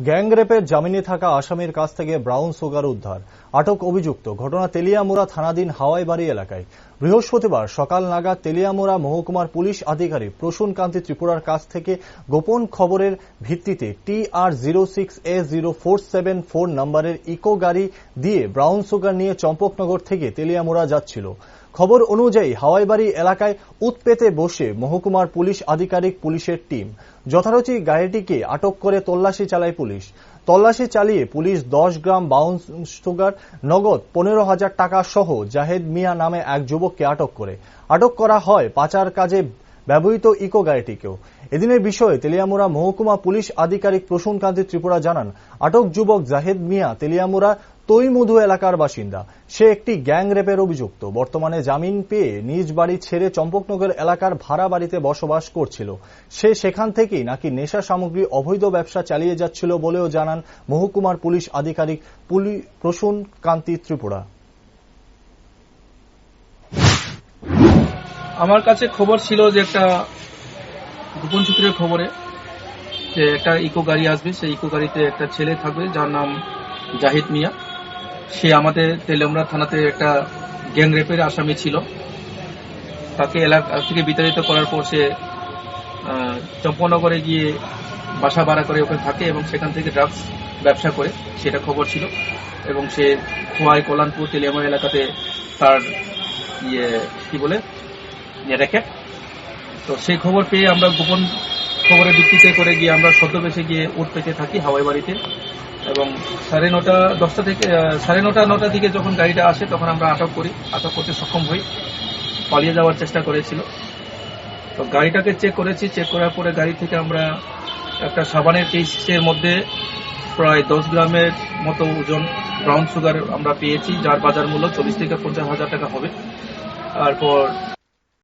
গ্যাংরেপের জামিনে থাকা আসামির কাছ থেকে ব্রাউন সুগার উদ্ধার, আটক অভিযুক্ত। ঘটনা তেলিয়ামুড়া থানাধীন হাওয়াইবাড়ি এলাকায়। বৃহস্পতিবার সকাল নাগাদ তেলিয়ামুড়া মহকুমার পুলিশ আধিকারিক প্রসূন কান্তি ত্রিপুরার কাছ থেকে গোপন খবরের ভিত্তিতে TR06A0474 নম্বরের ইকো গাড়ি দিয়ে ব্রাউন সুগার নিয়ে চম্পকনগর থেকে তেলিয়ামুড়া যাচ্ছিল। খবর অনুযায়ী হাওয়াইবাড়ি এলাকায় উৎপেতে বসে মহকুমার পুলিশ আধিকারিক পুলিশের টিম যথারীতি গাড়িটিকে আটক করে তল্লাশি চালায় পুলিশ। তল্লাশি চালিয়ে পুলিশ 10 গ্রাম ব্রাউন সুগার, নগদ 15,000 টাকা সহ জাহেদ মিয়া নামে এক যুবককে আটক করে। আটক করা হয় পাচার কাজে ব্যবহৃত ইকো গাড়িটিকেও। এদিনের বিষয়ে তেলিয়ামুড়া মহকুমা পুলিশ আধিকারিক প্রসূন কান্তি ত্রিপুরা জানান, আটক যুবক জাহেদ মিয়া তেলিয়ামুড়া তৈমধু এলাকার বাসিন্দা। সে একটি গ্যাং রেপের অভিযুক্ত। বর্তমানে জামিন পেয়ে নিজ বাড়ি ছেড়ে চম্পকনগর এলাকার ভাড়া বাড়িতে বসবাস করছিল। সে সেখান থেকেই নাকি নেশা সামগ্রী অবৈধ ব্যবসা চালিয়ে যাচ্ছিল বলেও জানান মহকুমার পুলিশ আধিকারিক প্রসূন কান্তি ত্রিপুরা। আমার কাছে খবর ছিল যে একটা গোপন সূত্রের খবরে যে একটা ইকো গাড়ি আসবে, সেই ইকো গাড়িতে একটা ছেলে থাকবে যার নাম জাহিদ মিয়া। সে আমাদের তেলিয়ামুড়া থানাতে একটা গ্যাং রেপের আসামি ছিল। তাকে এলাকা থেকে বিতাড়িত করার পর সে চম্পকনগরে গিয়ে বাসা ভাড়া করে ওখানে থাকে এবং সেখান থেকে ড্রাগস ব্যবসা করে, সেটা খবর ছিল। এবং সে খোয়াই, কল্যাণপুর, তেলিয়ামুড়া এলাকাতে তার রেখে। তো সেই খবর পেয়ে আমরা গোপন খবরের ভিত্তিতে করে গিয়ে আমরা ছদ্মবেশে গিয়ে উঠপেতে থাকি হাওয়াই বাড়িতে। এবং 9:30 দিকে যখন গাড়িটা আসে তখন আমরা আটক করতে সক্ষম হই। পালিয়ে যাওয়ার চেষ্টা করেছিল। তো গাড়িটাকে চেক করেছি। চেক করার পরে গাড়ি থেকে আমরা একটা সাবানের কেসের মধ্যে প্রায় 10 গ্রামের মতো ওজন ব্রাউন সুগার আমরা পেয়েছি, যার বাজার মূল্য 40 থেকে 50,000 টাকা হবে। তারপর